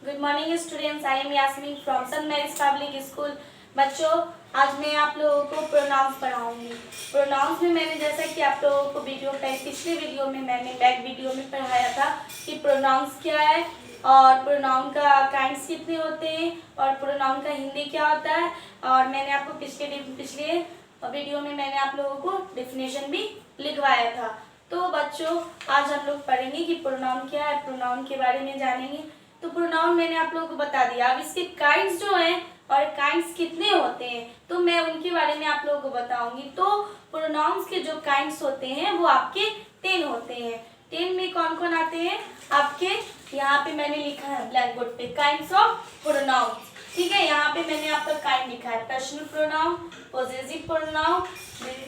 Good morning students, I am Yasmeen from Sun Marriage Public School. बच्चों, आज मैं आप लोगों को प्रोनाउंस पढ़ाऊंगी। प्रोनाउंस में मैंने जैसा कि आप लोगों को पिछले वीडियो में मैंने बैक वीडियो में पढ़ाया था कि प्रोनाउंस क्या है और प्रोनाउन का काइंड्स कितने होते हैं और प्रोनाउन का हिंदी क्या होता है। और मैंने आपको पिछले वीडियो में मैंने आप लोगों को डेफिनेशन भी लिखवाया था। तो बच्चों, आज हम लोग पढ़ेंगे कि प्रोनाउन क्या है, प्रोनाउन के बारे में जानेंगे। तो प्रोनाउन मैंने आप लोगों को बता दिया। अब इसके काइंड्स जो हैं और काइंड्स कितने होते हैं तो मैं उनके बारे में आप लोगों को बताऊंगी। तो प्रोनाउंस के जो काइंड्स होते हैं वो आपके 10 होते हैं। 10 में कौन कौन आते हैं आपके, यहाँ पे मैंने लिखा है ब्लैक बोर्ड पे काइंड्स ऑफ प्रोनाउन। ठीक है, यहाँ पे मैंने आपका काइंड लिखा है personal pronoun, possessive pronoun,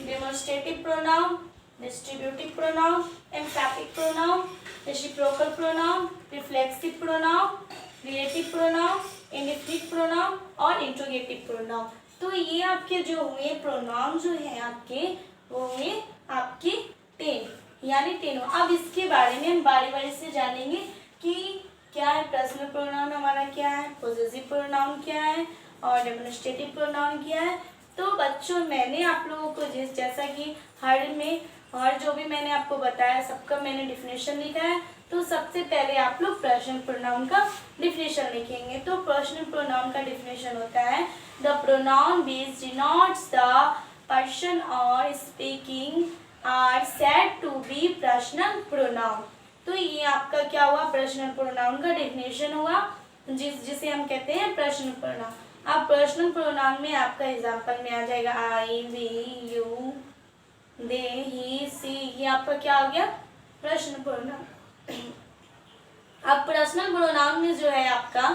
demonstrative pronoun, distributive pronoun, एम्फैटिक pronoun, reciprocal pronoun, reflexive pronoun, relative pronoun, indefinite pronoun और इंट्रोगेटिव प्रोनाउन। तो ये आपके जो हुए प्रोनाउन जो है आपके, वो हुए आपके 10 यानी 10। अब इसके बारे में हम बारी बारी से जानेंगे कि क्या है पर्सनल प्रोनाउन हमारा, क्या है पॉसेसिव प्रोनाउन, क्या है और डेमोन्स्ट्रेटिव प्रोनाउन क्या है। तो बच्चों, मैंने आप लोगों को जैसा कि हर जो भी मैंने आपको बताया सबका मैंने डिफिनेशन लिखा है। तो सबसे पहले आप लोग पर्सनल प्रोनाउन का डिफिनेशन लिखेंगे। तो पर्सनल प्रोनाउन का डिफिनेशन होता है the pronoun which denotes the person or speaking are said to be personal pronoun। तो ये आपका क्या हुआ, पर्सनल प्रोनाउन का डिफिनेशन हुआ, जिसे हम कहते हैं पर्सनल प्रोनाउन। अब पर्सनल प्रोनाउन में आपका एग्जांपल में आ जाएगा आई, वी, यू, दे, ही, सी। ये आपका क्या हो गया, पर्सनल प्रोनाउन। अब पर्सनल प्रोनाउन में जो है आपका,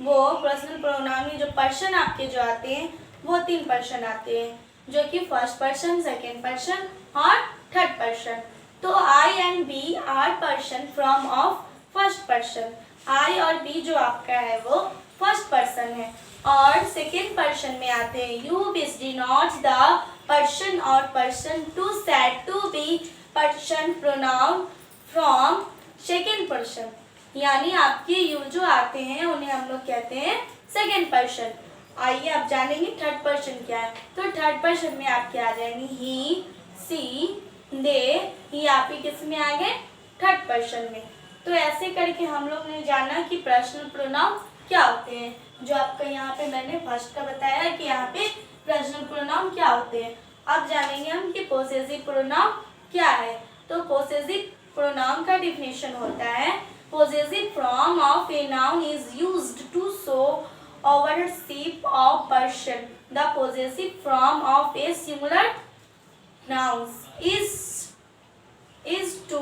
वो पर्सनल प्रोनाउन में जो पर्सन आपके जो आते हैं वो 3 पर्सन आते हैं, जो कि फर्स्ट पर्सन, सेकेंड पर्सन और थर्ड पर्सन। तो I and we are person from of first person. I और बी जो आपका है वो फर्स्ट पर्सन है। और सेकेंड पर्सन में आते हैं you which denotes the person और person to said to be person pronoun from second person. यानी आपके यू जो आते हैं उन्हें हम लोग कहते हैं सेकेंड पर्सन। आइए अब जानेंगे थर्ड पर्सन क्या है। तो थर्ड पर्सन में आपके आ जाएंगे ही, सी, दे। ये आपके किस में आ गए, थर्ड पर्सन में। तो ऐसे करके हम लोग ने जाना कि पर्सनल प्रोनाउन क्या होते हैं। जो आपका यहाँ पे मैंने फर्स्ट का बताया कि यहाँ पे पर्सनल प्रोनाउन क्या होते हैं। अब जानेंगे हम कि पॉसेसिव प्रोनाउन क्या है। तो पॉसेसिव प्रोनाउन का डिफिनेशन होता है possessive form of a noun is used to show ownership of person. The possessive form of a singular noun is to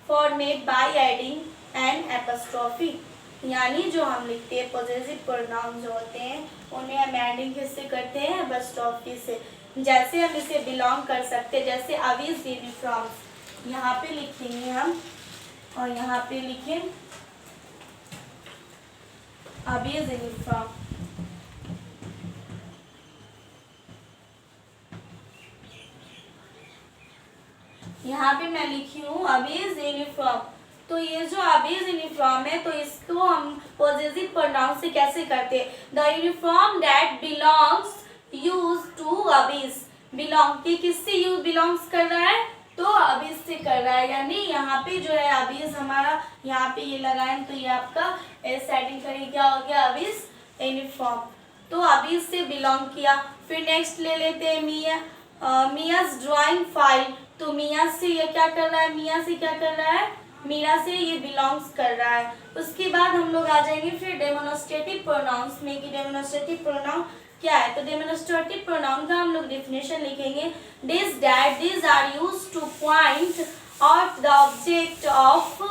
formed by adding an apostrophe। यानी जो हम लिखते हैं पॉसेसिव प्रोनाउन जो होते हैं उन्हें हम एडिंग किससे करते हैं, एपॉस्ट्रोफी से। जैसे हम इसे बिलोंग कर सकते हैं, जैसे अवीज यूनिफॉर्म यहाँ पे लिखेंगे हम और यहाँ पे लिखें अबीज यूनिफॉर्म। यहाँ पे मैं लिखी हूँ अबीज यूनिफॉर्म। तो ये जो अबीज यूनिफॉर्म है तो इसको हम पॉसेसिव प्रोनाउन से कैसे करते हैं, the uniform that belongs use to अबीज। बिलोंग की किससे यूज बिलोंग्स कर रहा है, तो अबीज से कर रहा है। यानी यहाँ पे जो है अबीज हमारा, यहाँ पे ये लगाएं तो ये आपका एस एडिंग करें, क्या हो गया अबीज यूनिफॉर्म। तो अबीज से बिलोंग किया। फिर नेक्स्ट ले लेते हैं मिया, मियाज ड्राइंग फाइल। तो मिया से ये क्या कर रहा है, मिया से क्या कर रहा है, मीरा से ये बिलोंग्स कर रहा है। उसके बाद हम लोग आ जाएंगे फिर डेमोन्स्ट्रेटिव प्रोनाउंस में कि डेमोन्स्ट्रेटिव प्रोनाउन क्या है। तो डेमोन्स्ट्रेटिव प्रोनाउन का हम लोग डिफिनेशन लिखेंगे this that this are used to point out the object of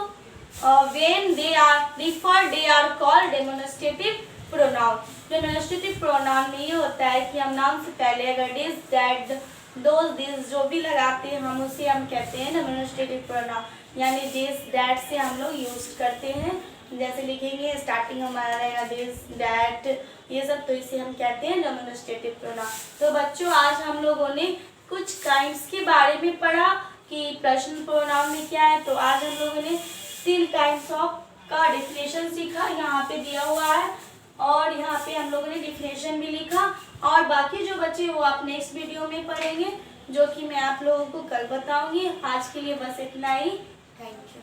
when they are referred they are called demonstrative pronoun. Demonstrative pronoun में ये होता है कि हम नाम से पहले अगर दिस दैट दोज दिस जो भी लगाते हैं हम उसे हम कहते हैं डेमोन्स्ट्रेटिव प्रोनाउन। यानी दिस दैट से हम लोग यूज करते हैं। जैसे लिखेंगे स्टार्टिंग हमारा रहेगा दिस दैट ये सब, तो इसे हम कहते हैं डेमोन्स्ट्रेटिव प्रोनाउन। तो बच्चों, आज हम लोगों ने कुछ काइंड्स के बारे में पढ़ा कि पर्सनल प्रोनाउन में क्या है। तो आज हम लोगों ने 3 काइंड्स ऑफ का डेफिनेशन सीखा, यहाँ पे दिया हुआ है, और यहाँ पे हम लोगों ने डेफिनेशन भी लिखा। और बाकी जो बच्चे वो आप नेक्स्ट वीडियो में पढ़ेंगे, जो कि मैं आप लोगों को कल बताऊंगी। आज के लिए बस इतना ही। Thank you.